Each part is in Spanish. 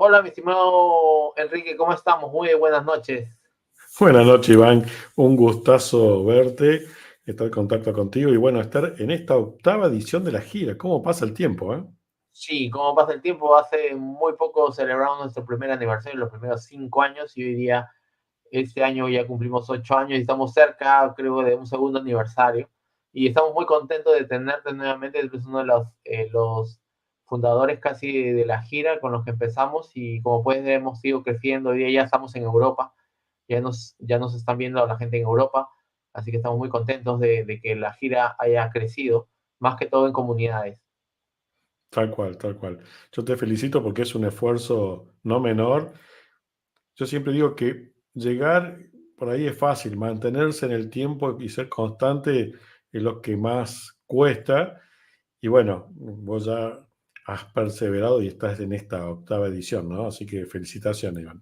Hola, mi estimado Enrique, ¿cómo estamos? Muy buenas noches. Buenas noches, Iván. Un gustazo verte, estar en contacto contigo y bueno, estar en esta octava edición de la gira. ¿Cómo pasa el tiempo, eh? Sí, ¿cómo pasa el tiempo? Hace muy poco celebramos nuestro primer aniversario, los primeros 5 años, y hoy día, este año ya cumplimos 8 años y estamos cerca, creo, de un segundo aniversario. Y estamos muy contentos de tenerte nuevamente. Es uno de los fundadores casi de la gira con los que empezamos y como puedes ver hemos ido creciendo. Hoy día ya estamos en Europa, ya nos están viendo la gente en Europa, así que estamos muy contentos de que la gira haya crecido, más que todo en comunidades. Tal cual, tal cual. Yo te felicito porque es un esfuerzo no menor. Yo siempre digo que llegar por ahí es fácil, mantenerse en el tiempo y ser constante es lo que más cuesta. Y bueno, vos ya has perseverado y estás en esta octava edición, ¿no? Así que felicitaciones, Iván.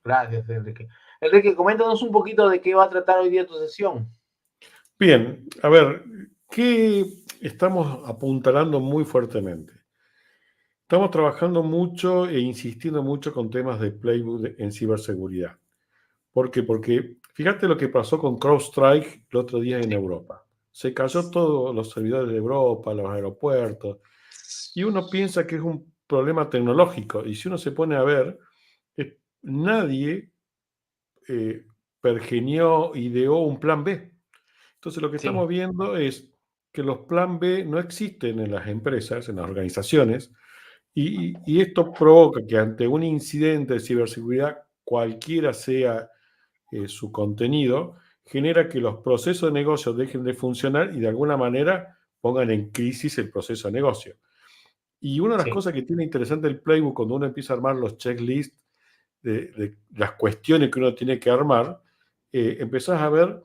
Gracias, Enrique. Enrique, coméntanos un poquito de qué va a tratar hoy día tu sesión. Bien, a ver, ¿qué estamos apuntalando muy fuertemente? Estamos trabajando mucho e insistiendo mucho con temas de playbook en ciberseguridad. ¿Por qué? Porque fíjate lo que pasó con CrowdStrike el otro día en Sí, Europa. Se cayó todos los servidores de Europa, los aeropuertos, y uno piensa que es un problema tecnológico. Y si uno se pone a ver, nadie eh, pergenió, ideó un plan B. Entonces lo que sí, estamos viendo es que los plan B no existen en las empresas, en las organizaciones, y esto provoca que ante un incidente de ciberseguridad, cualquiera sea su contenido, genera que los procesos de negocio dejen de funcionar y de alguna manera pongan en crisis el proceso de negocio. Y una de las sí, cosas que tiene interesante el playbook cuando uno empieza a armar los checklists de las cuestiones que uno tiene que armar, empezás a ver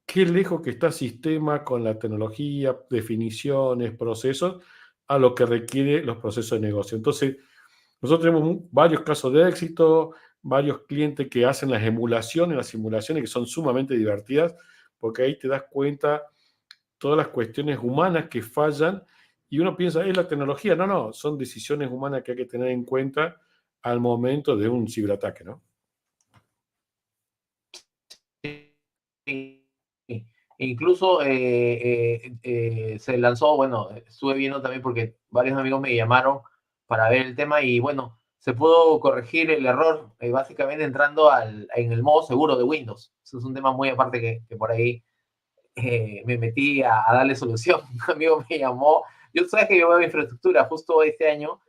qué lejos que está el sistema con la tecnología, definiciones, procesos, a lo que requiere los procesos de negocio. Entonces, nosotros tenemos varios casos de éxito, varios clientes que hacen las simulaciones que son sumamente divertidas, porque ahí te das cuenta todas las cuestiones humanas que fallan y uno piensa, es la tecnología. No, no, son decisiones humanas que hay que tener en cuenta al momento de un ciberataque, ¿no? sí. Incluso se lanzó, bueno, estuve viendo también porque varios amigos me llamaron para ver el tema y bueno, se pudo corregir el error básicamente entrando en el modo seguro de Windows. Eso es un tema muy aparte que por ahí me metí a darle solución. Un amigo me llamó. Yo sabes que yo veo infraestructura. Justo este año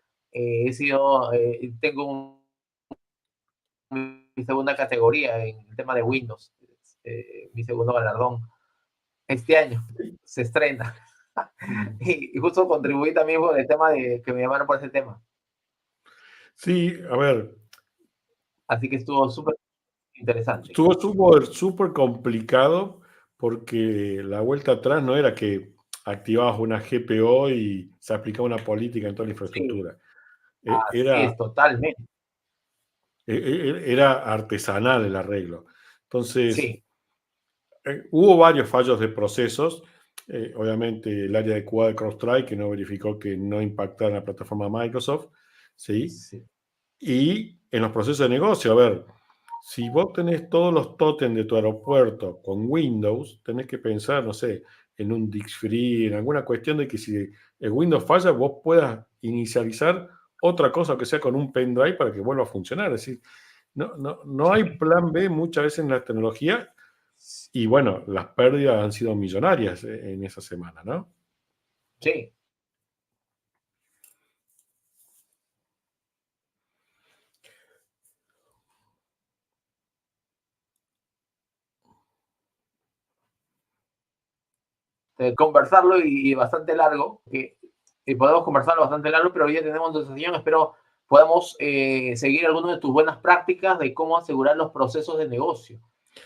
tengo mi segunda categoría en el tema de Windows. Mi segundo galardón. Este año se estrena. Y justo contribuí también con el tema de que me llamaron por ese tema. Sí, a ver, Así que estuvo súper interesante. estuvo súper complicado porque la vuelta atrás no era que activabas una GPO y se aplicaba una política en toda la Sí, infraestructura. así Era es, totalmente. era artesanal el arreglo. Entonces, Sí, hubo varios fallos de procesos. Obviamente, el área de QA de CrowdStrike que no verificó que no impactara la plataforma Microsoft, ¿sí? sí, Y en los procesos de negocio, a ver, si vos tenés todos los tótems de tu aeropuerto con Windows, tenés que pensar, no sé, en un disk free, en alguna cuestión de que si el Windows falla, vos puedas inicializar otra cosa que sea con un pendrive para que vuelva a funcionar. Es decir, no hay sí, plan B muchas veces en la tecnología y bueno, las pérdidas han sido millonarias en esa semana, ¿no? sí. Conversarlo y bastante largo, y podemos conversarlo bastante largo, pero hoy ya tenemos tu sesión. Espero podamos seguir algunas de tus buenas prácticas de cómo asegurar los procesos de negocio.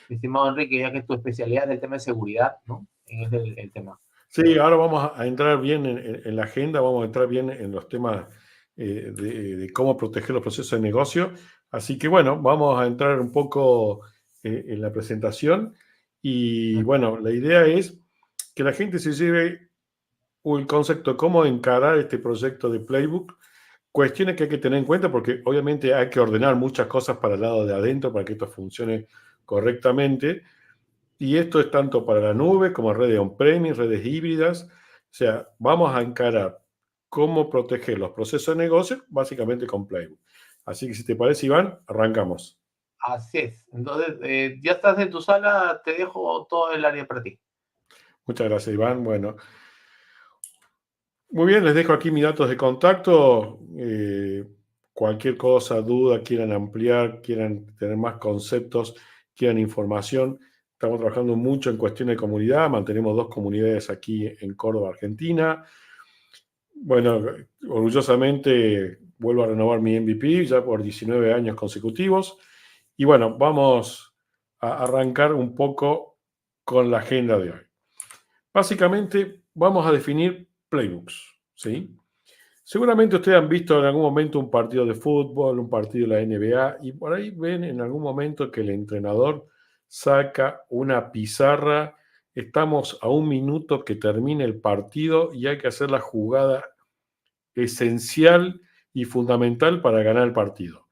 Mi estimado Enrique, ya que tu especialidad es el tema de seguridad, ¿no? Es el tema. Sí, ahora vamos a entrar bien en la agenda, vamos a entrar bien en los temas de cómo proteger los procesos de negocio. Así que bueno, vamos a entrar un poco en la presentación y bueno, la idea es que la gente se lleve el concepto de cómo encarar este proyecto de Playbook cuestiones que hay que tener en cuenta porque obviamente hay que ordenar muchas cosas para el lado de adentro para que esto funcione correctamente. Y esto es tanto para la nube como redes on-premise, redes híbridas. O sea, vamos a encarar cómo proteger los procesos de negocio básicamente con Playbook. Así que si te parece, Iván, arrancamos. Así es. Entonces, ya estás en tu sala, te dejo todo el área para ti. Muchas gracias, Iván. Bueno, muy bien, les dejo aquí mis datos de contacto. Cualquier cosa, duda, quieran ampliar, quieran tener más conceptos, quieran información. Estamos trabajando mucho en cuestiones de comunidad. Mantenemos 2 comunidades aquí en Córdoba, Argentina. Bueno, orgullosamente vuelvo a renovar mi MVP ya por 19 años consecutivos. Y bueno, vamos a arrancar un poco con la agenda de hoy. Básicamente, vamos a definir playbooks, ¿sí? Seguramente ustedes han visto en algún momento un partido de fútbol, un partido de la NBA, y por ahí ven en algún momento que el entrenador saca una pizarra. Estamos a 1 minuto que termine el partido y hay que hacer la jugada esencial y fundamental para ganar el partido.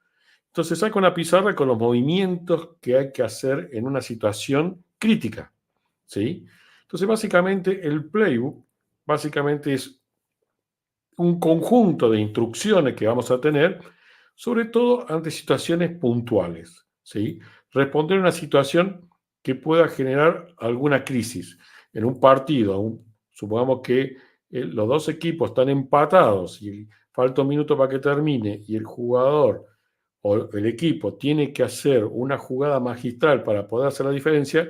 Entonces saca una pizarra con los movimientos que hay que hacer en una situación crítica, ¿sí? Entonces básicamente el playbook básicamente es un conjunto de instrucciones que vamos a tener, sobre todo ante situaciones puntuales, ¿sí? Responder a una situación que pueda generar alguna crisis. En un partido, supongamos que los 2 equipos están empatados y falta 1 minuto para que termine y el jugador o el equipo tiene que hacer una jugada magistral para poder hacer la diferencia,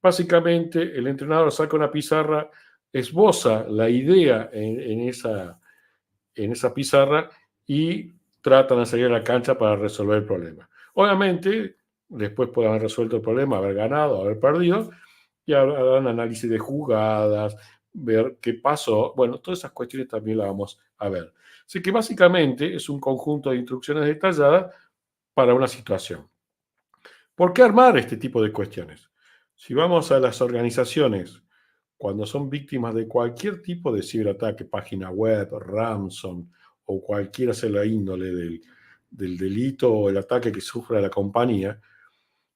básicamente el entrenador saca una pizarra, esboza la idea en esa pizarra y tratan de salir a la cancha para resolver el problema. Obviamente, después pueden haber resuelto el problema, haber ganado, haber perdido, y harán análisis de jugadas, ver qué pasó. Bueno, todas esas cuestiones también las vamos a ver. Así que básicamente es un conjunto de instrucciones detalladas para una situación. ¿Por qué armar este tipo de cuestiones? Si vamos a las organizaciones, cuando son víctimas de cualquier tipo de ciberataque, página web, ransom o cualquiera sea la índole del delito o el ataque que sufra la compañía,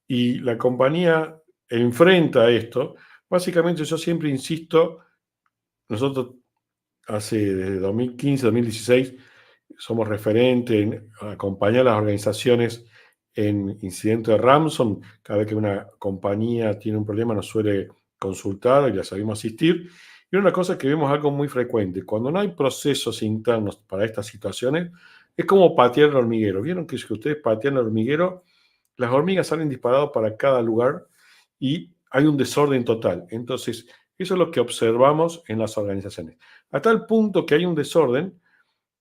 y la compañía enfrenta esto, básicamente yo siempre insisto, nosotros desde 2015, 2016, somos referentes en acompañar a las organizaciones en incidentes de ransom. Cada vez que una compañía tiene un problema nos suele consultar y la sabemos asistir. Y una cosa que vemos algo muy frecuente, cuando no hay procesos internos para estas situaciones, es como patear el hormiguero. ¿Vieron que si ustedes patean el hormiguero, las hormigas salen disparadas para cada lugar y hay un desorden total? Entonces, eso es lo que observamos en las organizaciones. A tal punto que hay un desorden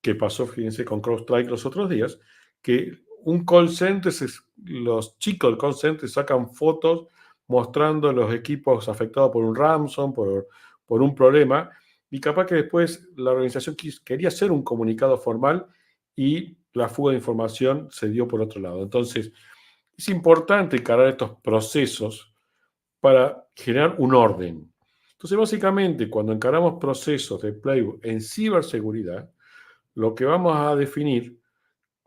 que pasó, fíjense, con CrowdStrike los otros días, que un call center, los chicos del call center sacan fotos mostrando los equipos afectados por un ransom, por un problema, y capaz que después la organización quería hacer un comunicado formal y la fuga de información se dio por otro lado. Entonces, es importante encarar estos procesos para generar un orden. Entonces, básicamente, cuando encaramos procesos de playbook en ciberseguridad, lo que vamos a definir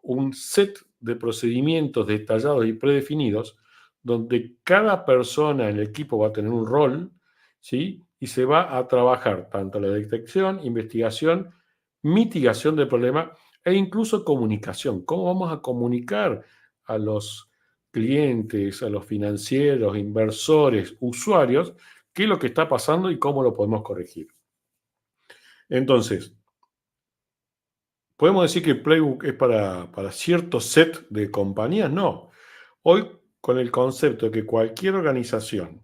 un set de procedimientos detallados y predefinidos donde cada persona en el equipo va a tener un rol, ¿sí? Y se va a trabajar tanto la detección, investigación, mitigación del problema e incluso comunicación. ¿Cómo vamos a comunicar a los clientes, a los financieros, inversores, usuarios, qué es lo que está pasando y cómo lo podemos corregir? Entonces, ¿podemos decir que el Playbook es para cierto set de compañías? No. Hoy, con el concepto de que cualquier organización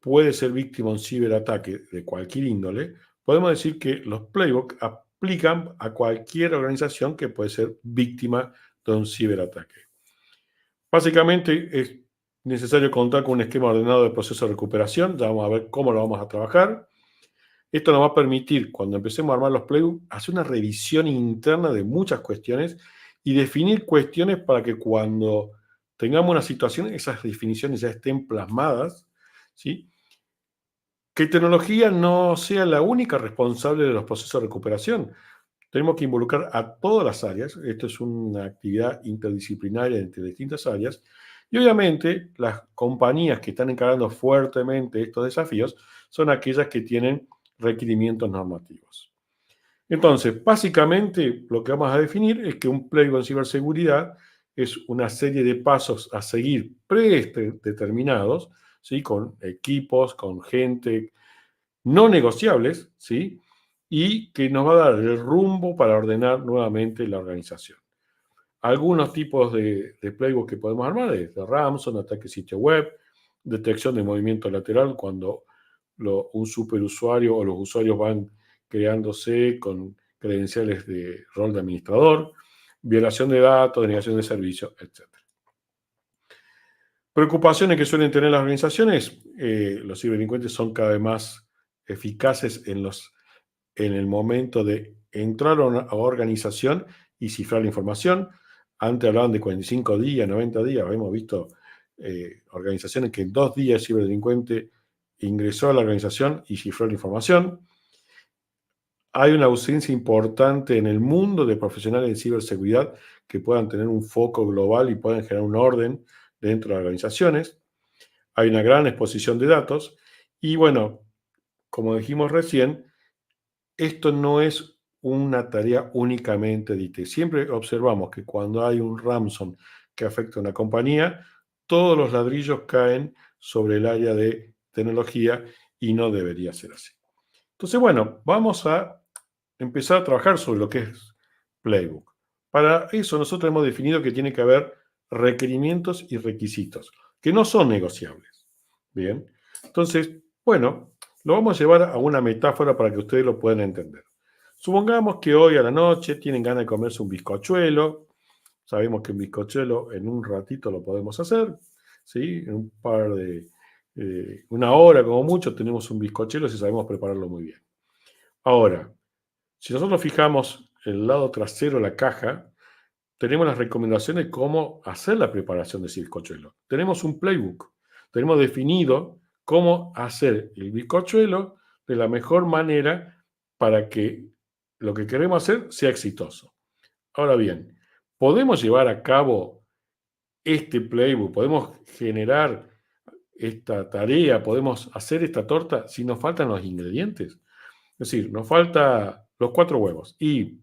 puede ser víctima de un ciberataque de cualquier índole, podemos decir que los Playbook aplican a cualquier organización que puede ser víctima de un ciberataque. Básicamente es necesario contar con un esquema ordenado de proceso de recuperación. Ya vamos a ver cómo lo vamos a trabajar. Esto nos va a permitir, cuando empecemos a armar los playbooks, hacer una revisión interna de muchas cuestiones y definir cuestiones para que cuando tengamos una situación, esas definiciones ya estén plasmadas, ¿sí? Que tecnología no sea la única responsable de los procesos de recuperación. tenemos que involucrar a todas las áreas. Esto es una actividad interdisciplinaria entre distintas áreas. Y obviamente las compañías que están encarando fuertemente estos desafíos son aquellas que tienen requerimientos normativos. Entonces, básicamente lo que vamos a definir es que un playbook en ciberseguridad es una serie de pasos a seguir predeterminados, ¿sí? Con equipos, con gente no negociables, ¿sí? Y que nos va a dar el rumbo para ordenar nuevamente la organización. Algunos tipos de playbook que podemos armar es de ransom, ataque sitio web, detección de movimiento lateral cuando un superusuario o los usuarios van creándose con credenciales de rol de administrador, violación de datos, denegación de servicios, etc. Preocupaciones que suelen tener las organizaciones, los ciberdelincuentes son cada vez más eficaces en el momento de entrar a una organización y cifrar la información. Antes hablaban de 45 días, 90 días. Hemos visto organizaciones que en 2 días el ciberdelincuente ingresó a la organización y cifró la información. Hay una ausencia importante en el mundo de profesionales de ciberseguridad que puedan tener un foco global y puedan generar un orden dentro de las organizaciones. Hay una gran exposición de datos. Y bueno, como dijimos recién, esto no es una tarea únicamente de IT. Siempre observamos que cuando hay un ransom que afecta a una compañía, todos los ladrillos caen sobre el área de tecnología y no debería ser así. Entonces, bueno, vamos a empezar a trabajar sobre lo que es Playbook. Para eso nosotros hemos definido que tiene que haber requerimientos y requisitos, que no son negociables. Bien, entonces, bueno, lo vamos a llevar a una metáfora para que ustedes lo puedan entender. Supongamos que hoy a la noche tienen ganas de comerse un bizcochuelo. Sabemos que un bizcochuelo en un ratito lo podemos hacer, ¿sí? En un par de, una hora como mucho tenemos un bizcochuelo si sabemos prepararlo muy bien. Ahora, si nosotros fijamos el lado trasero de la caja, tenemos las recomendaciones de cómo hacer la preparación de ese bizcochuelo. Tenemos un playbook. Tenemos definido cómo hacer el bizcochuelo de la mejor manera para que lo que queremos hacer sea exitoso. Ahora bien, ¿podemos llevar a cabo este playbook? ¿Podemos generar esta tarea? ¿Podemos hacer esta torta si nos faltan los ingredientes? Es decir, nos faltan los 4 huevos y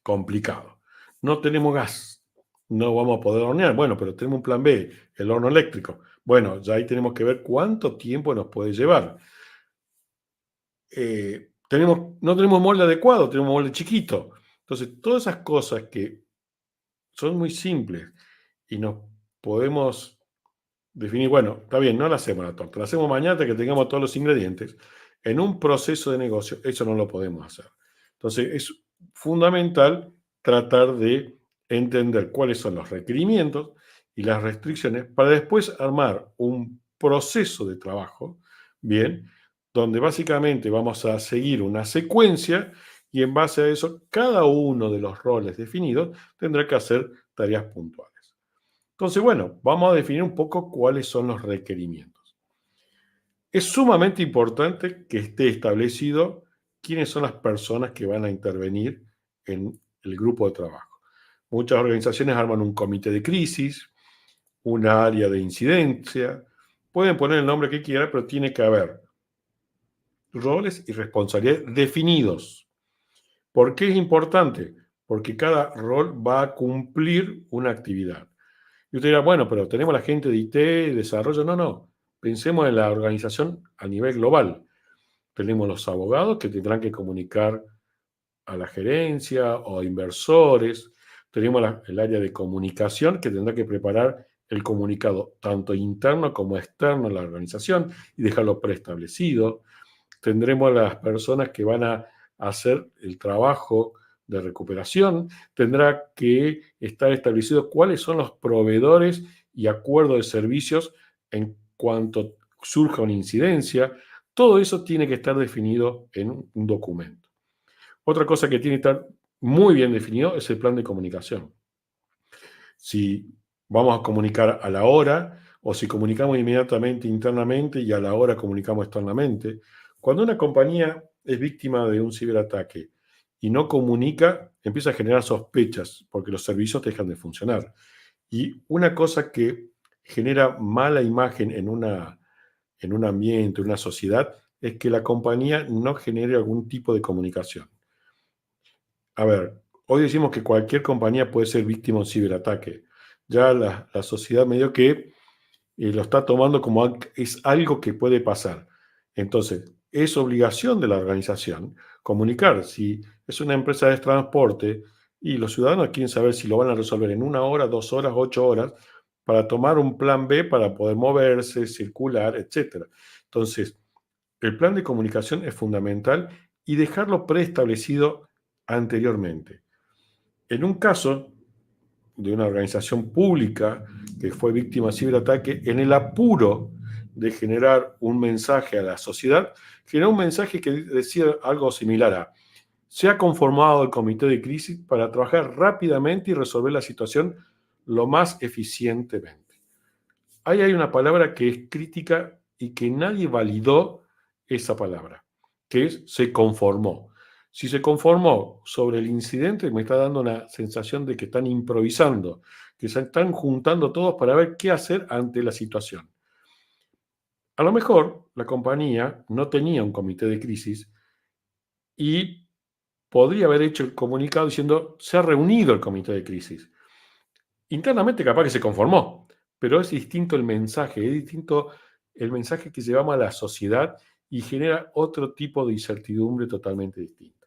complicado. No tenemos gas, no vamos a poder hornear. Bueno, pero tenemos un plan B, el horno eléctrico. Bueno, ya ahí tenemos que ver cuánto tiempo nos puede llevar. No tenemos molde adecuado, tenemos molde chiquito. Entonces, todas esas cosas que son muy simples y nos podemos definir, bueno, está bien, no la hacemos la torta, la hacemos mañana hasta que tengamos todos los ingredientes. En un proceso de negocio, eso no lo podemos hacer. Entonces, es fundamental tratar de entender cuáles son los requerimientos y las restricciones para después armar un proceso de trabajo, bien, donde básicamente vamos a seguir una secuencia y en base a eso, cada uno de los roles definidos tendrá que hacer tareas puntuales. Entonces, bueno, vamos a definir un poco cuáles son los requerimientos. Es sumamente importante que esté establecido quiénes son las personas que van a intervenir en el grupo de trabajo. Muchas organizaciones arman un comité de crisis, una área de incidencia, pueden poner el nombre que quieran, pero tiene que haber roles y responsabilidades definidos. ¿Por qué es importante? Porque cada rol va a cumplir una actividad. Y usted dirá, bueno, pero tenemos la gente de IT, desarrollo. No. Pensemos en la organización a nivel global. Tenemos los abogados que tendrán que comunicar a la gerencia o a inversores. Tenemos el área de comunicación que tendrá que preparar el comunicado tanto interno como externo a la organización y dejarlo preestablecido. Tendremos las personas que van a hacer el trabajo de recuperación. Tendrá que estar establecido cuáles son los proveedores y acuerdos de servicios en cuanto surja una incidencia. Todo eso tiene que estar definido en un documento. Otra cosa que tiene que estar muy bien definido es el plan de comunicación. Si vamos a comunicar a la hora o si comunicamos inmediatamente internamente y a la hora comunicamos externamente. Cuando una compañía es víctima de un ciberataque y no comunica, empieza a generar sospechas porque los servicios dejan de funcionar. Y una cosa que genera mala imagen en un ambiente, en una sociedad, es que la compañía no genere algún tipo de comunicación. A ver, hoy decimos que cualquier compañía puede ser víctima de un ciberataque. Ya la sociedad medio que lo está tomando como es algo que puede pasar. Entonces, es obligación de la organización comunicar. Si es una empresa de transporte y los ciudadanos quieren saber si lo van a resolver en 1 hora, 2 horas, 8 horas, para tomar un plan B para poder moverse, circular, etc. Entonces, el plan de comunicación es fundamental y dejarlo preestablecido anteriormente. En un caso de una organización pública que fue víctima de ciberataque, en el apuro de generar un mensaje a la sociedad, generó un mensaje que decía algo similar a: se ha conformado el comité de crisis para trabajar rápidamente y resolver la situación lo más eficientemente. Ahí hay una palabra que es crítica y que nadie validó esa palabra, que es se conformó. Si se conformó sobre el incidente, me está dando una sensación de que están improvisando, que se están juntando todos para ver qué hacer ante la situación. A lo mejor la compañía no tenía un comité de crisis y podría haber hecho el comunicado diciendo se ha reunido el comité de crisis. Internamente capaz que se conformó, pero es distinto el mensaje, es distinto el mensaje que llevamos a la sociedad y genera otro tipo de incertidumbre totalmente distinta.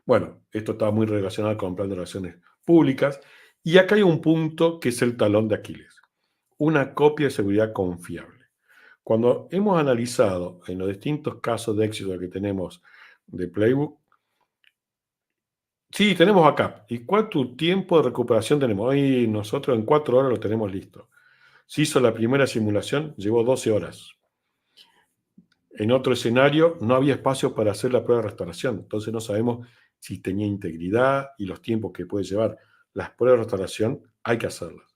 Bueno, esto está muy relacionado con el plan de relaciones públicas y acá hay un punto que es el talón de Aquiles, una copia de seguridad confiable. Cuando hemos analizado en los distintos casos de éxito que tenemos de Playbook, sí, tenemos backup. ¿Y cuánto tiempo de recuperación tenemos? Hoy nosotros en 4 horas lo tenemos listo. Se hizo la primera simulación, llevó 12 horas. En otro escenario no había espacio para hacer la prueba de restauración, entonces no sabemos si tenía integridad y los tiempos que puede llevar. Las pruebas de restauración hay que hacerlas.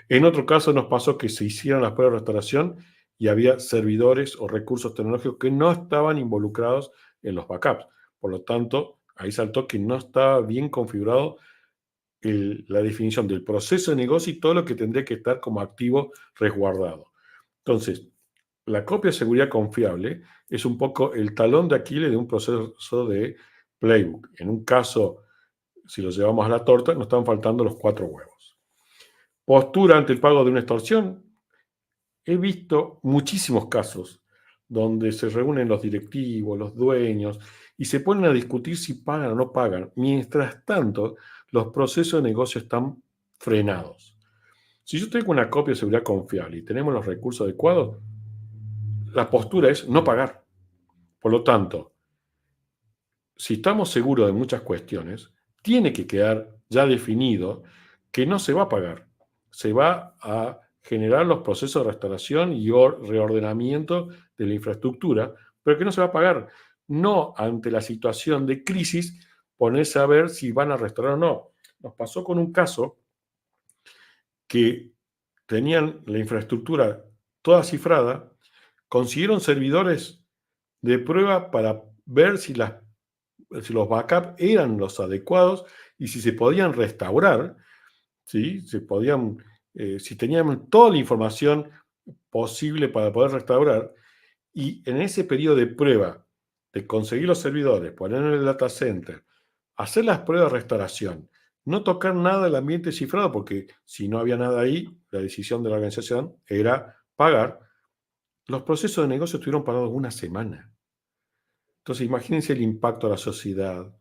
En otro caso nos pasó que se hicieron las pruebas de restauración y había servidores o recursos tecnológicos que no estaban involucrados en los backups. Por lo tanto, ahí saltó que no estaba bien configurado la definición del proceso de negocio y todo lo que tendría que estar como activo resguardado. Entonces, la copia de seguridad confiable es un poco el talón de Aquiles de un proceso de Playbook. En un caso, si lo llevamos a la torta, nos están faltando los 4 huevos. Postura ante el pago de una extorsión. He visto muchísimos casos donde se reúnen los directivos, los dueños, y se ponen a discutir si pagan o no pagan. Mientras tanto, los procesos de negocio están frenados. Si yo tengo una copia de seguridad confiable y tenemos los recursos adecuados, la postura es no pagar. Por lo tanto, si estamos seguros de muchas cuestiones, tiene que quedar ya definido que no se va a pagar. Se va a generar los procesos de restauración y reordenamiento de la infraestructura, pero que no se va a pagar. No ante la situación de crisis ponerse a ver si van a restaurar o no. Nos pasó con un caso que tenían la infraestructura toda cifrada, consiguieron servidores de prueba para ver si los backups eran los adecuados y si se podían restaurar, ¿sí? Si tenían toda la información posible para poder restaurar. Y en ese periodo de prueba, de conseguir los servidores, ponerlo en el data center, hacer las pruebas de restauración, no tocar nada del ambiente cifrado, porque si no había nada ahí, la decisión de la organización era pagar. Los procesos de negocio estuvieron parados 1 semana. Entonces, imagínense el impacto a la sociedad,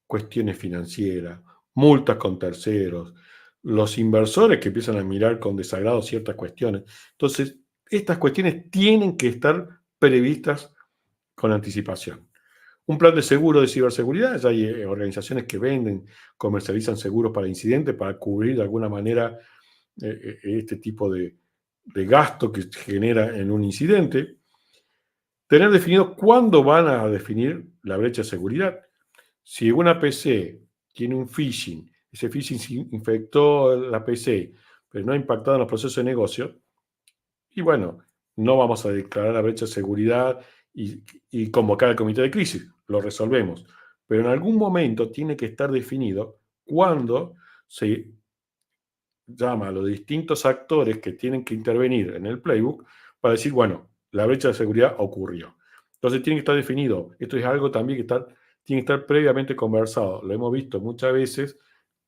cuestiones financieras, multas con terceros, los inversores que empiezan a mirar con desagrado ciertas cuestiones. Entonces, estas cuestiones tienen que estar previstas con anticipación. Un plan de seguro de ciberseguridad, ya hay organizaciones que venden, comercializan seguros para incidentes, para cubrir de alguna manera este tipo de gasto que se genera en un incidente. Tener definido cuándo van a definir la brecha de seguridad. Si una PC tiene un phishing, ese phishing infectó la PC, pero no ha impactado en los procesos de negocio, y bueno, no vamos a declarar la brecha de seguridad y convocar al comité de crisis, lo resolvemos. pero en algún momento tiene que estar definido cuándo se llama a los distintos actores que tienen que intervenir en el playbook para decir, bueno, la brecha de seguridad ocurrió. Entonces tiene que estar definido. Esto es algo también que tiene que estar previamente conversado. Lo hemos visto muchas veces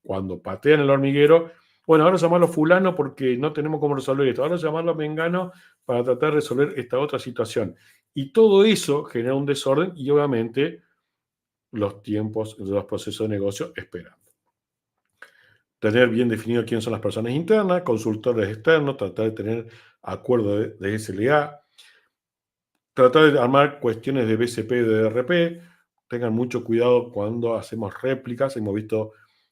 cuando patean el hormiguero. Bueno, ahora llamarlo fulano porque no tenemos cómo resolver esto. Ahora llamarlo mengano para tratar de resolver esta otra situación. Y todo eso genera un desorden y obviamente los tiempos de los procesos de negocio esperan. Tener bien definido quiénes son las personas internas, consultores externos, tratar de tener acuerdo de SLA, tratar de armar cuestiones de BCP y de DRP. Tengan mucho cuidado cuando hacemos réplicas. Hemos visto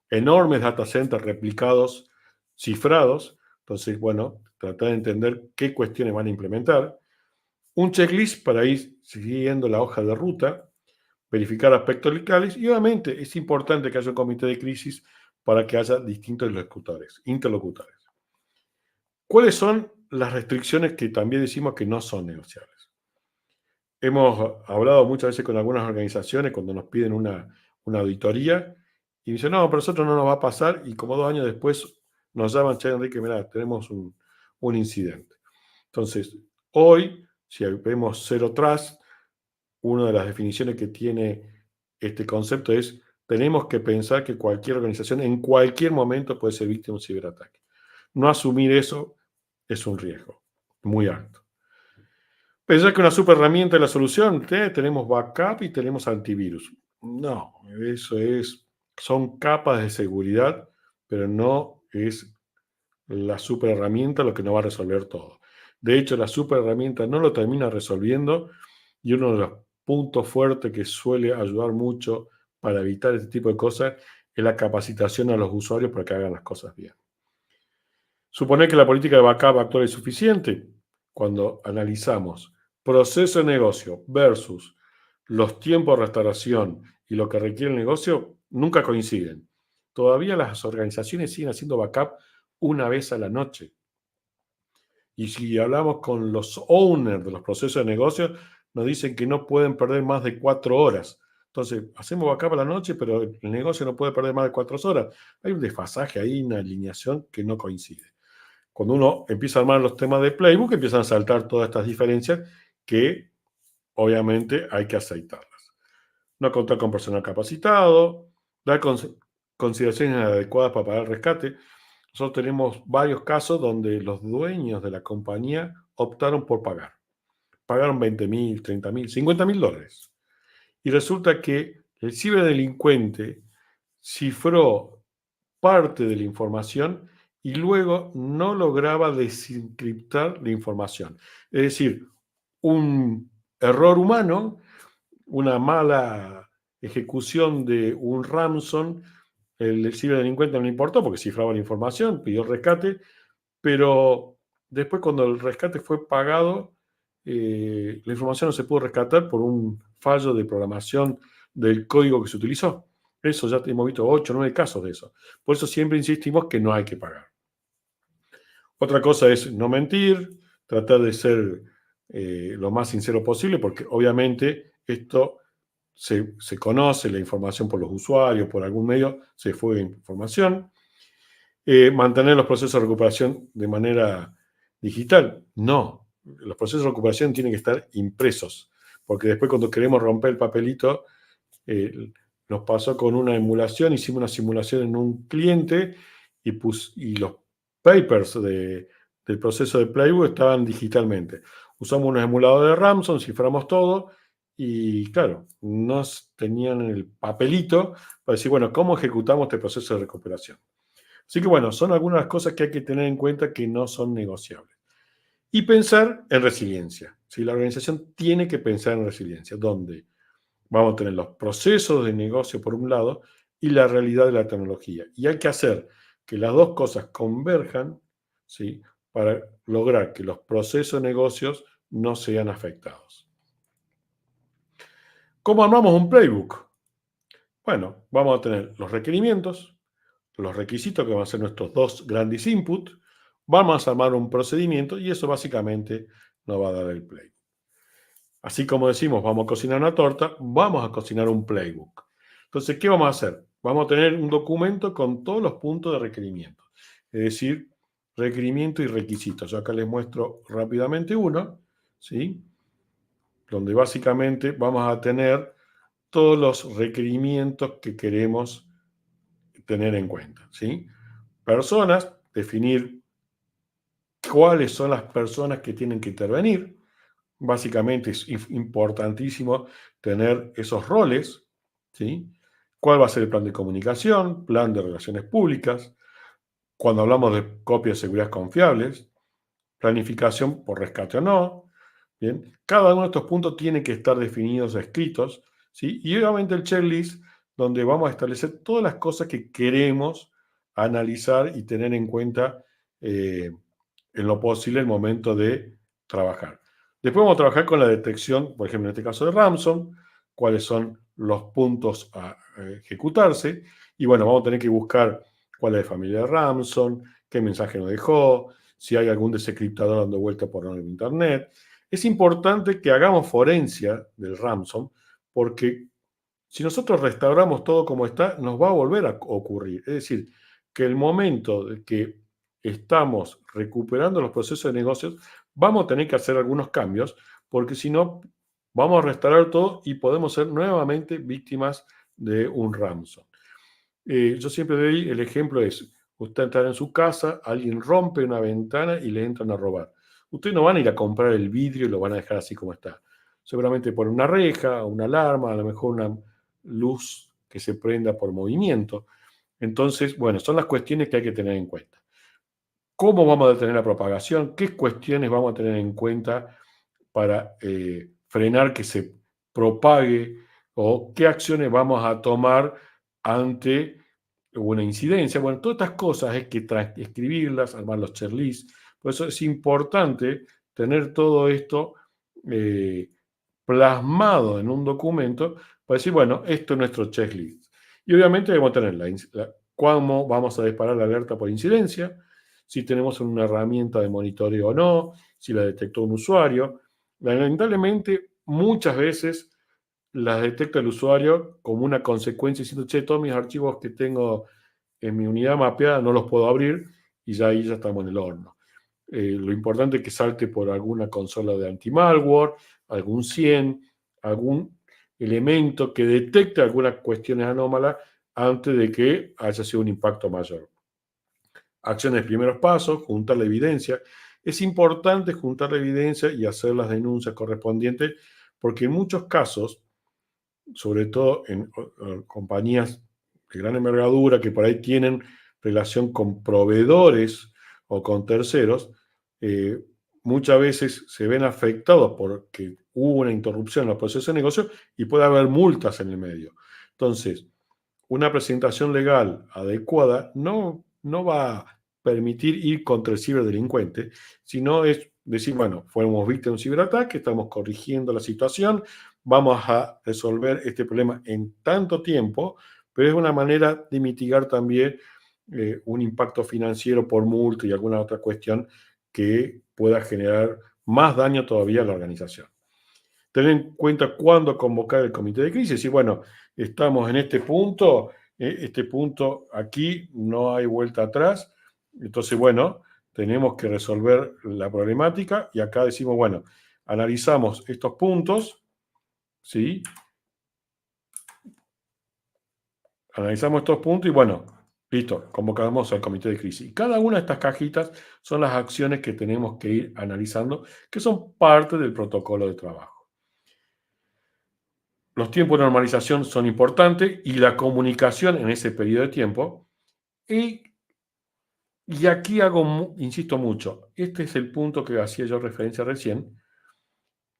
enormes data centers replicados, cifrados. Entonces, bueno, tratar de entender qué cuestiones van a implementar. Un checklist para ir siguiendo la hoja de ruta, verificar aspectos legales y obviamente es importante que haya un comité de crisis para que haya distintos interlocutores. ¿Cuáles son las restricciones que también decimos que no son negociables? Hemos hablado muchas veces con algunas organizaciones cuando nos piden una auditoría y dicen, no, pero nosotros no nos va a pasar y como 2 años después nos llaman, che, Enrique, mirá, tenemos un incidente. Entonces, hoy, si vemos Zero Trust, una de las definiciones que tiene este concepto es, tenemos que pensar que cualquier organización en cualquier momento puede ser víctima de un ciberataque. No asumir eso es un riesgo muy alto. Pensar que una super herramienta es la solución, tenemos backup y tenemos antivirus. No, son capas de seguridad, pero no es la super herramienta lo que nos va a resolver todo. De hecho, la super herramienta no lo termina resolviendo y uno de los puntos fuertes que suele ayudar mucho para evitar este tipo de cosas es la capacitación a los usuarios para que hagan las cosas bien. Suponer que la política de backup actual es suficiente. Cuando analizamos proceso de negocio versus los tiempos de restauración y lo que requiere el negocio, nunca coinciden. Todavía las organizaciones siguen haciendo backup una vez a la noche. Y si hablamos con los owners de los procesos de negocio, nos dicen que no pueden perder más de 4 horas. Entonces, hacemos backup a la noche, pero el negocio no puede perder más de 4 horas. Hay un desfasaje ahí, una alineación que no coincide. Cuando uno empieza a armar los temas de playbook, empiezan a saltar todas estas diferencias que obviamente hay que aceitarlas. No contar con personal capacitado, dar consideraciones adecuadas para pagar el rescate. Nosotros tenemos varios casos donde los dueños de la compañía optaron por pagar. Pagaron 20.000, 30.000, 50.000 dólares. Y resulta que el ciberdelincuente cifró parte de la información y luego no lograba desencriptar la información. Es decir, un error humano, una mala ejecución de un ransom, el ciberdelincuente no le importó porque cifraba la información, pidió rescate, pero después cuando el rescate fue pagado, la información no se pudo rescatar por un fallo de programación del código que se utilizó. Eso ya hemos visto 8 o 9 casos de eso. Por eso siempre insistimos que no hay que pagar. Otra cosa es no mentir, tratar de ser lo más sincero posible, porque obviamente esto se conoce, la información por los usuarios, por algún medio, se fue información. Mantener los procesos de recuperación de manera digital. No, los procesos de recuperación tienen que estar impresos, porque después cuando queremos romper el papelito, nos pasó con una emulación, hicimos una simulación en un cliente y los papers del proceso de playbook estaban digitalmente. Usamos unos emuladores de Ramson, ciframos todo y claro, nos tenían el papelito para decir, bueno, ¿cómo ejecutamos este proceso de recuperación? Así que bueno, son algunas cosas que hay que tener en cuenta que no son negociables. Y pensar en resiliencia. Si la organización tiene que pensar en resiliencia, donde vamos a tener los procesos de negocio por un lado y la realidad de la tecnología. Y hay que hacer que las dos cosas converjan, ¿sí?, para lograr que los procesos de negocios no sean afectados. ¿Cómo armamos un playbook? Bueno, vamos a tener los requerimientos, los requisitos que van a ser nuestros 2 grandes inputs, vamos a armar un procedimiento y eso básicamente nos va a dar el playbook. Así como decimos, vamos a cocinar una torta, vamos a cocinar un playbook. Entonces, ¿qué vamos a hacer? Vamos a tener un documento con todos los puntos de requerimiento. Es decir, requerimiento y requisitos. Yo acá les muestro rápidamente uno, ¿sí? Donde básicamente vamos a tener todos los requerimientos que queremos tener en cuenta, ¿sí? Personas, definir cuáles son las personas que tienen que intervenir. Básicamente es importantísimo tener esos roles, ¿sí? ¿Cuál va a ser el plan de comunicación, plan de relaciones públicas? Cuando hablamos de copias de seguridad confiables, planificación por rescate o no, ¿bien? Cada uno de estos puntos tiene que estar definidos, escritos, ¿sí? Y obviamente el checklist, donde vamos a establecer todas las cosas que queremos analizar y tener en cuenta en lo posible el momento de trabajar. Después vamos a trabajar con la detección, por ejemplo, en este caso de Ramson, cuáles son los puntos a ejecutarse. Y bueno, vamos a tener que buscar cuál es la familia de Ramson, qué mensaje nos dejó, si hay algún desencriptador dando vuelta por el internet. Es importante que hagamos forencia del Ramson, porque si nosotros restauramos todo como está, nos va a volver a ocurrir. Es decir, que el momento de que estamos recuperando los procesos de negocios, vamos a tener que hacer algunos cambios, porque si no, vamos a restaurar todo y podemos ser nuevamente víctimas de un ransom. Yo siempre doy el ejemplo es, usted está en su casa, alguien rompe una ventana y le entran a robar. Ustedes no van a ir a comprar el vidrio y lo van a dejar así como está. Seguramente por una reja, una alarma, a lo mejor una luz que se prenda por movimiento. Entonces, bueno, son las cuestiones que hay que tener en cuenta. ¿Cómo vamos a detener la propagación? ¿Qué cuestiones vamos a tener en cuenta para frenar que se propague? ¿O qué acciones vamos a tomar ante una incidencia? Bueno, todas estas cosas hay que escribirlas, armar los checklists. Por eso es importante tener todo esto eh, plasmado en un documento para decir, bueno, esto es nuestro checklist. Y obviamente debemos tener cómo vamos a disparar la alerta por incidencia, si tenemos una herramienta de monitoreo o no, si la detectó un usuario. Lamentablemente, muchas veces las detecta el usuario como una consecuencia diciendo, che, todos mis archivos que tengo en mi unidad mapeada no los puedo abrir y ya ahí ya estamos en el horno. Lo importante es que salte por alguna consola de anti-malware, algún 100, algún elemento que detecte algunas cuestiones anómalas antes de que haya sido un impacto mayor. Acciones de primeros pasos, juntar la evidencia. Es importante juntar la evidencia y hacer las denuncias correspondientes porque en muchos casos, sobre todo en compañías de gran envergadura que por ahí tienen relación con proveedores o con terceros, eh, muchas veces se ven afectados porque hubo una interrupción en los procesos de negocio y puede haber multas en el medio. Entonces, una presentación legal adecuada no va a permitir ir contra el ciberdelincuente, sino es decir, bueno, fuimos víctimas de un ciberataque, estamos corrigiendo la situación, vamos a resolver este problema en tanto tiempo, pero es una manera de mitigar también un impacto financiero por multa y alguna otra cuestión que pueda generar más daño todavía a la organización. Tener en cuenta cuándo convocar el comité de crisis y bueno, estamos en este punto aquí no hay vuelta atrás, entonces bueno, tenemos que resolver la problemática y acá decimos, bueno, analizamos estos puntos, ¿sí? Analizamos estos puntos y bueno, listo, convocamos al comité de crisis. Cada una de estas cajitas son las acciones que tenemos que ir analizando, que son parte del protocolo de trabajo. Los tiempos de normalización son importantes y la comunicación en ese periodo de tiempo. Y aquí insisto mucho, este es el punto que hacía yo referencia recién,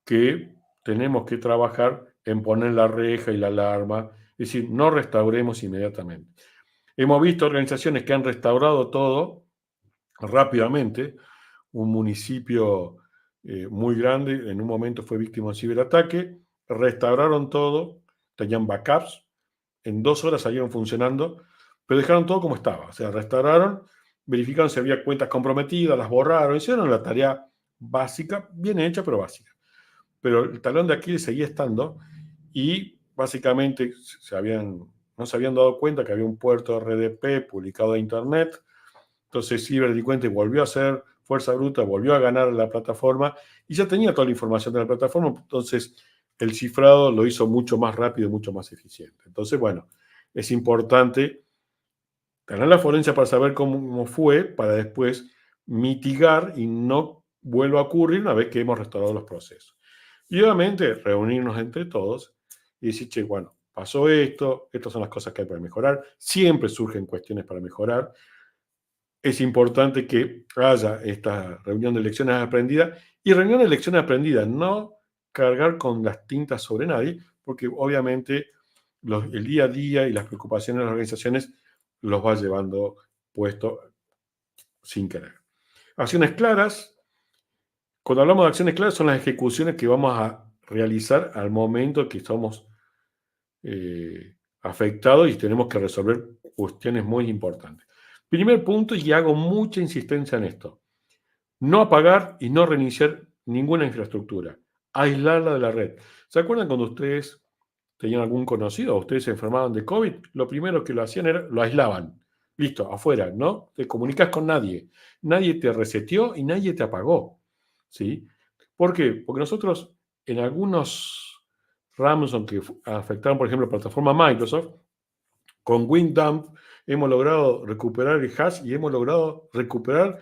que tenemos que trabajar en poner la reja y la alarma, es decir, no restauremos inmediatamente. Hemos visto organizaciones que han restaurado todo rápidamente. Un municipio muy grande en un momento fue víctima de un ciberataque, restauraron todo, tenían backups, en 2 horas salieron funcionando, pero dejaron todo como estaba. O sea, restauraron, verificaron si había cuentas comprometidas, las borraron, hicieron la tarea básica, bien hecha, pero básica. Pero el talón de Aquiles seguía estando y básicamente se habían no se habían dado cuenta que había un puerto RDP publicado a Internet. Entonces Ciberdelincuente volvió a hacer fuerza bruta, volvió a ganar la plataforma y ya tenía toda la información de la plataforma. Entonces el cifrado lo hizo mucho más rápido y mucho más eficiente. Entonces, bueno, es importante tener la forense para saber cómo fue, para después mitigar y no vuelva a ocurrir una vez que hemos restaurado los procesos. Y obviamente reunirnos entre todos y decir, che, bueno, pasó esto, estas son las cosas que hay para mejorar, siempre surgen cuestiones para mejorar. Es importante que haya esta reunión de lecciones aprendidas y reunión de lecciones aprendidas, no cargar con las tintas sobre nadie, porque obviamente el día a día y las preocupaciones de las organizaciones los va llevando puesto sin querer. Acciones claras. Cuando hablamos de acciones claras son las ejecuciones que vamos a realizar al momento que estamos afectados y tenemos que resolver cuestiones muy importantes. Primer punto, y hago mucha insistencia en esto: no apagar y no reiniciar ninguna infraestructura, aislarla de la red. ¿Se acuerdan cuando ustedes tenían algún conocido o ustedes se enfermaban de COVID? Lo primero que lo hacían era, lo aislaban. Listo, afuera, no te comunicas con nadie. Nadie te reseteó y nadie te apagó. ¿Sí? ¿Por qué? Porque nosotros en algunos ransomware que afectaron, por ejemplo, la plataforma Microsoft, con WinDump hemos logrado recuperar el hash y hemos logrado recuperar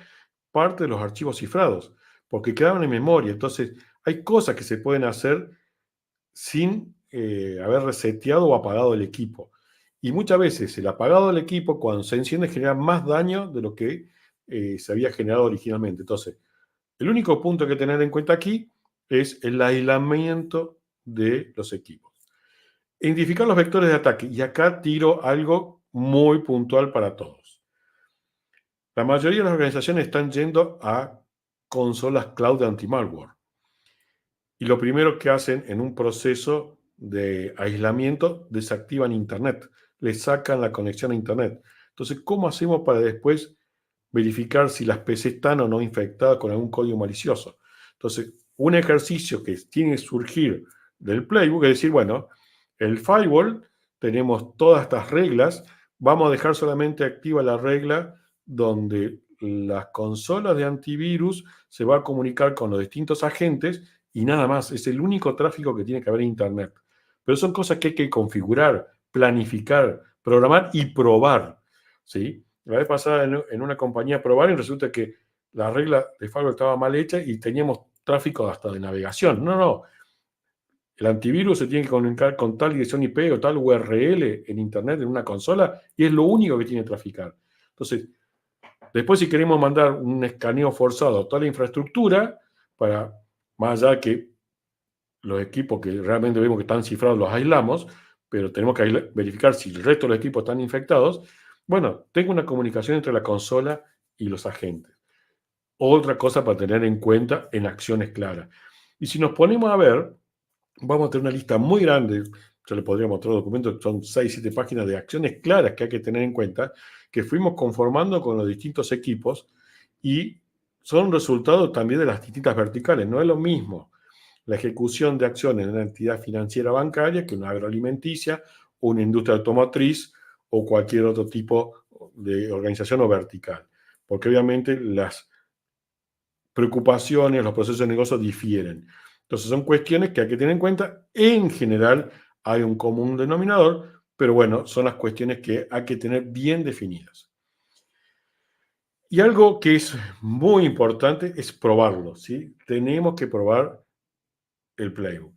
parte de los archivos cifrados, porque quedaban en memoria. Entonces, hay cosas que se pueden hacer sin haber reseteado o apagado el equipo. Y muchas veces el apagado del equipo, cuando se enciende, genera más daño de lo que se había generado originalmente. Entonces, el único punto que tener en cuenta aquí es el aislamiento de los equipos. Identificar los vectores de ataque. Y acá tiro algo muy puntual para todos. La mayoría de las organizaciones están yendo a consolas cloud de anti-malware. Y lo primero que hacen en un proceso de aislamiento, desactivan Internet, le sacan la conexión a Internet. Entonces, ¿cómo hacemos para después verificar si las PC están o no infectadas con algún código malicioso? Entonces, un ejercicio que tiene que surgir del playbook es decir, bueno, el firewall, tenemos todas estas reglas, vamos a dejar solamente activa la regla donde las consolas de antivirus se va a comunicar con los distintos agentes y nada más. Es el único tráfico que tiene que haber en Internet. Pero son cosas que hay que configurar, planificar, programar y probar. ¿Sí? La vez pasada en una compañía probaron y resulta que la regla de firewall estaba mal hecha y teníamos tráfico hasta de navegación. No. El antivirus se tiene que comunicar con tal dirección IP o tal URL en Internet, en una consola, y es lo único que tiene que traficar. Entonces, después si queremos mandar un escaneo forzado a toda la infraestructura, para más allá que los equipos que realmente vemos que están cifrados los aislamos, pero tenemos que verificar si el resto de los equipos están infectados, bueno, tengo una comunicación entre la consola y los agentes. Otra cosa para tener en cuenta en acciones claras. Y si nos ponemos a ver, vamos a tener una lista muy grande, yo le podría mostrar documentos, son 6-7 páginas de acciones claras que hay que tener en cuenta, que fuimos conformando con los distintos equipos y son resultados también de las distintas verticales. No es lo mismo la ejecución de acciones en una entidad financiera bancaria que una agroalimenticia, una industria automotriz o cualquier otro tipo de organización o vertical. Porque obviamente las preocupaciones, los procesos de negocio difieren. Entonces son cuestiones que hay que tener en cuenta. En general hay un común denominador, pero bueno, son las cuestiones que hay que tener bien definidas. Y algo que es muy importante es probarlo, ¿sí? Tenemos que probar el playbook.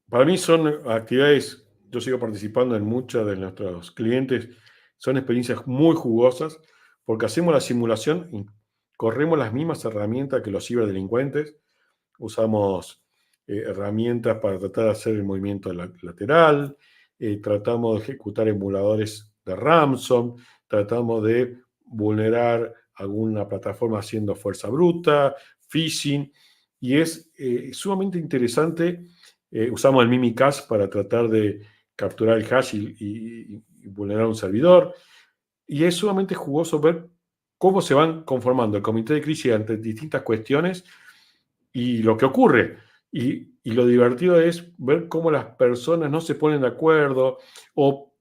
Para mí son actividades, yo sigo participando en muchas de nuestros clientes, son experiencias muy jugosas porque hacemos la simulación y corremos las mismas herramientas que los ciberdelincuentes, usamos herramientas para tratar de hacer el movimiento lateral, tratamos de ejecutar emuladores de ransom, tratamos de vulnerar alguna plataforma haciendo fuerza bruta, phishing, y es sumamente interesante. Usamos el Mimikatz para tratar de capturar el hash y vulnerar un servidor, y es sumamente jugoso ver cómo se van conformando el comité de crisis ante distintas cuestiones y lo que ocurre. Y lo divertido es ver cómo las personas no se ponen de acuerdo o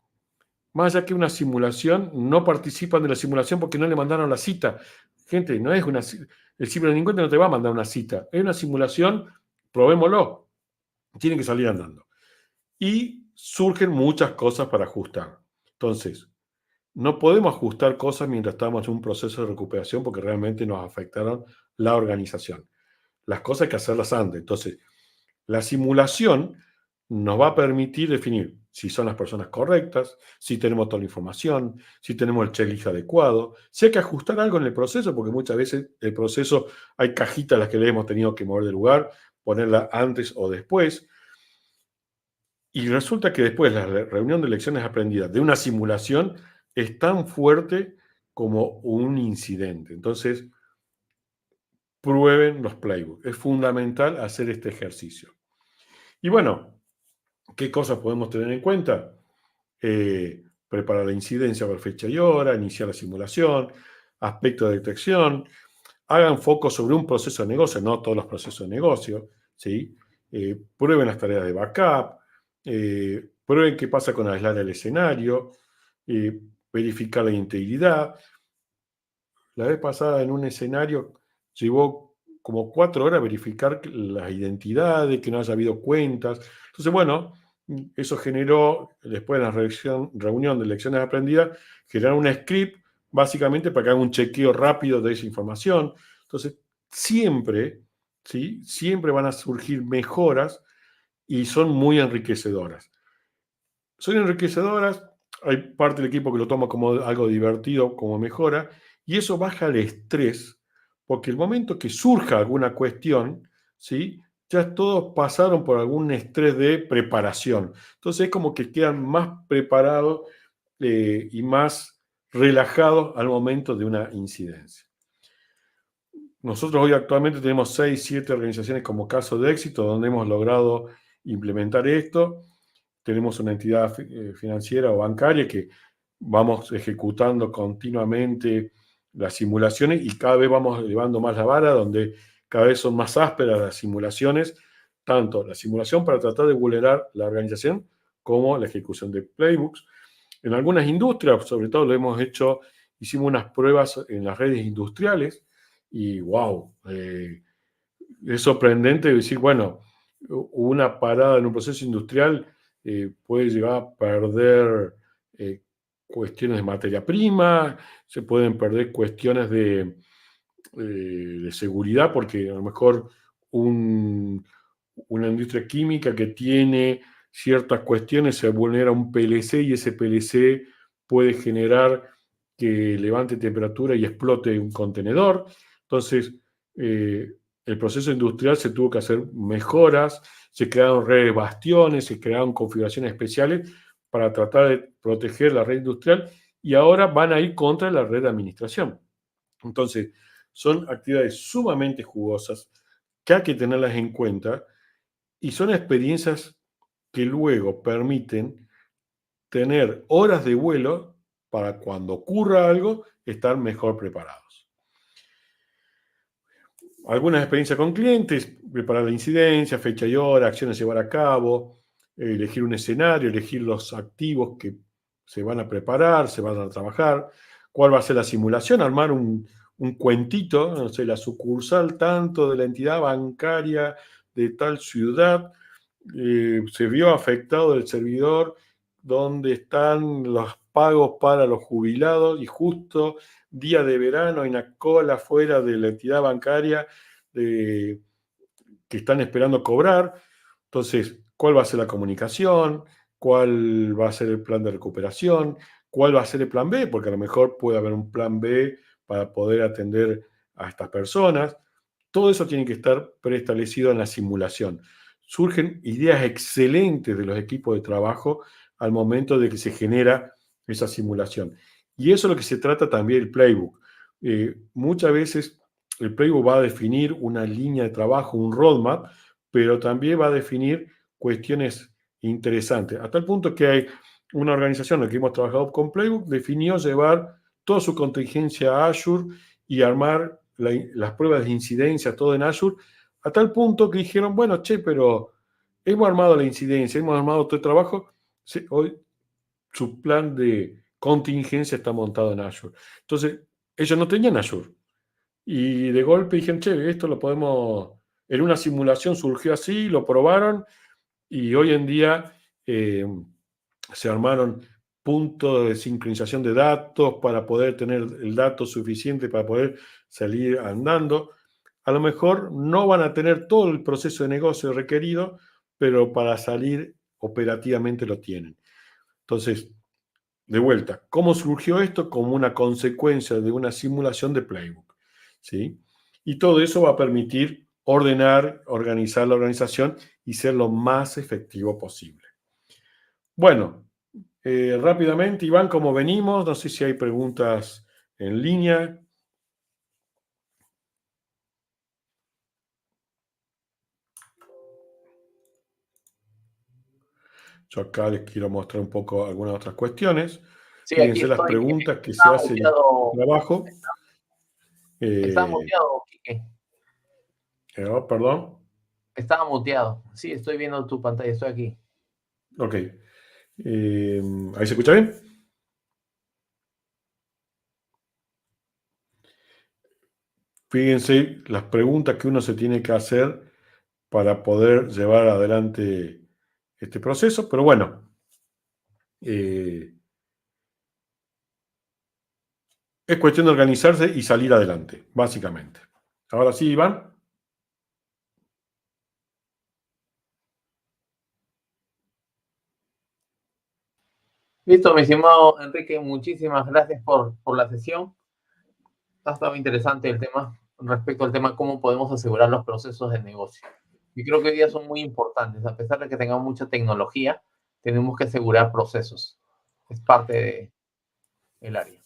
Más allá que una simulación, no participan de la simulación porque no le mandaron la cita. Gente, no es el ciberdelincuente no te va a mandar una cita. Es una simulación, probémoslo. Tienen que salir andando. Y surgen muchas cosas para ajustar. Entonces, no podemos ajustar cosas mientras estamos en un proceso de recuperación porque realmente nos afectaron la organización. Las cosas hay que hacerlas antes. Entonces, la simulación nos va a permitir definir si son las personas correctas, si tenemos toda la información, si tenemos el checklist adecuado, si hay que ajustar algo en el proceso, porque muchas veces el proceso hay cajitas a las que le hemos tenido que mover de lugar, ponerla antes o después. Y resulta que después la reunión de lecciones aprendidas de una simulación es tan fuerte como un incidente. Entonces, prueben los playbooks. Es fundamental hacer este ejercicio. Y bueno, ¿qué cosas podemos tener en cuenta? Preparar la incidencia por fecha y hora, iniciar la simulación, aspecto de detección, hagan foco sobre un proceso de negocio, no todos los procesos de negocio, ¿sí? Prueben las tareas de backup, prueben qué pasa con aislar el escenario, verificar la integridad. La vez pasada en un escenario llevó como 4 horas verificar las identidades, que no haya habido cuentas. Entonces, bueno, eso generó, después de la reunión de lecciones aprendidas, generar un script básicamente para que haga un chequeo rápido de esa información. Entonces, siempre, ¿sí? Siempre van a surgir mejoras y son muy enriquecedoras. Son enriquecedoras, hay parte del equipo que lo toma como algo divertido, como mejora, y eso baja el estrés, porque el momento que surja alguna cuestión, ¿sí? Ya todos pasaron por algún estrés de preparación. Entonces es como que quedan más preparados y más relajados al momento de una incidencia. Nosotros hoy actualmente tenemos 6, 7 organizaciones como caso de éxito donde hemos logrado implementar esto. Tenemos una entidad financiera o bancaria que vamos ejecutando continuamente las simulaciones y cada vez vamos elevando más la vara, donde cada vez son más ásperas las simulaciones, tanto la simulación para tratar de vulnerar la organización como la ejecución de playbooks. En algunas industrias, sobre todo lo hemos hecho, hicimos unas pruebas en las redes industriales y wow, es sorprendente decir, bueno, una parada en un proceso industrial puede llegar a perder cuestiones de materia prima, se pueden perder cuestiones de seguridad, porque a lo mejor una industria química que tiene ciertas cuestiones se vulnera un PLC y ese PLC puede generar que levante temperatura y explote un contenedor. Entonces, el proceso industrial se tuvo que hacer mejoras, se crearon redes bastiones, se crearon configuraciones especiales para tratar de proteger la red industrial y ahora van a ir contra la red de administración. Entonces, son actividades sumamente jugosas que hay que tenerlas en cuenta y son experiencias que luego permiten tener horas de vuelo para cuando ocurra algo, estar mejor preparados. Algunas experiencias con clientes, preparar la incidencia, fecha y hora, acciones a llevar a cabo, elegir un escenario, elegir los activos que se van a preparar, se van a trabajar, cuál va a ser la simulación, armar un cuentito, no sé, la sucursal tanto de la entidad bancaria de tal ciudad se vio afectado el servidor donde están los pagos para los jubilados y justo día de verano hay una cola fuera de la entidad bancaria que están esperando cobrar. Entonces, ¿cuál va a ser la comunicación? ¿Cuál va a ser el plan de recuperación? ¿Cuál va a ser el plan B? Porque a lo mejor puede haber un plan B para poder atender a estas personas. Todo eso tiene que estar preestablecido en la simulación. Surgen ideas excelentes de los equipos de trabajo al momento de que se genera esa simulación. Y eso es lo que se trata también el playbook. Muchas veces el playbook va a definir una línea de trabajo, un roadmap, pero también va a definir cuestiones interesantes. Hasta el punto que hay una organización en la que hemos trabajado con playbook, definió llevar toda su contingencia a Azure y armar las pruebas de incidencia, todo en Azure, a tal punto que dijeron, bueno, che, pero hemos armado la incidencia, hemos armado todo el trabajo, hoy su plan de contingencia está montado en Azure. Entonces, ellos no tenían Azure. Y de golpe dijeron, che, esto lo podemos... En una simulación surgió así, lo probaron y hoy en día se armaron puntos de sincronización de datos para poder tener el dato suficiente para poder salir andando. A lo mejor no van a tener todo el proceso de negocio requerido, pero para salir operativamente lo tienen. Entonces, de vuelta, ¿cómo surgió esto? Como una consecuencia de una simulación de Playbook, ¿sí? Y todo eso va a permitir ordenar, organizar la organización y ser lo más efectivo posible. Bueno, rápidamente, Iván, ¿cómo venimos? No sé si hay preguntas en línea. Yo acá les quiero mostrar un poco algunas otras cuestiones. Sí, aquí Fíjense las estoy. preguntas que se Estaba hacen muteado, abajo. estaba muteado, Quique. Perdón. Estaba muteado. Sí, estoy viendo tu pantalla, estoy aquí. Ok. ¿Ahí se escucha bien? Fíjense las preguntas que uno se tiene que hacer para poder llevar adelante este proceso, pero bueno, es cuestión de organizarse y salir adelante, básicamente. Ahora sí, Iván. Listo, mi estimado Enrique, muchísimas gracias por la sesión. Ha estado interesante el tema respecto al tema cómo podemos asegurar los procesos de negocio. Y creo que hoy día son muy importantes. A pesar de que tengamos mucha tecnología, tenemos que asegurar procesos. Es parte del área.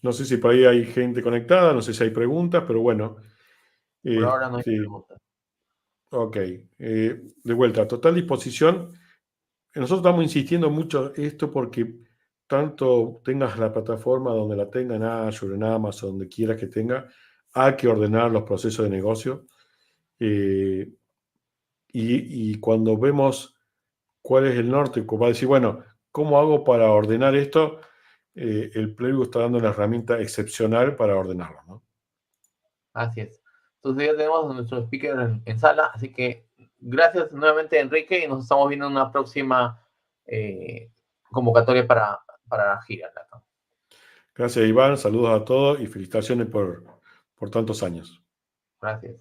No sé si por ahí hay gente conectada, no sé si hay preguntas, pero bueno. Por ahora no hay Este, preguntas. ok, de vuelta, a total disposición. Nosotros estamos insistiendo mucho en esto porque tanto tengas la plataforma donde la tenga, en Azure, en Amazon, donde quieras que tenga, hay que ordenar los procesos de negocio. Eh, y cuando vemos cuál es el norte, va a decir, bueno, ¿cómo hago para ordenar esto? El Playbook está dando una herramienta excepcional para ordenarlo, ¿no? Así es. Entonces ya tenemos a nuestro speaker en sala. Así que gracias nuevamente, Enrique, y nos estamos viendo en una próxima convocatoria para la gira. Gracias, Iván. Saludos a todos y felicitaciones por tantos años. Gracias.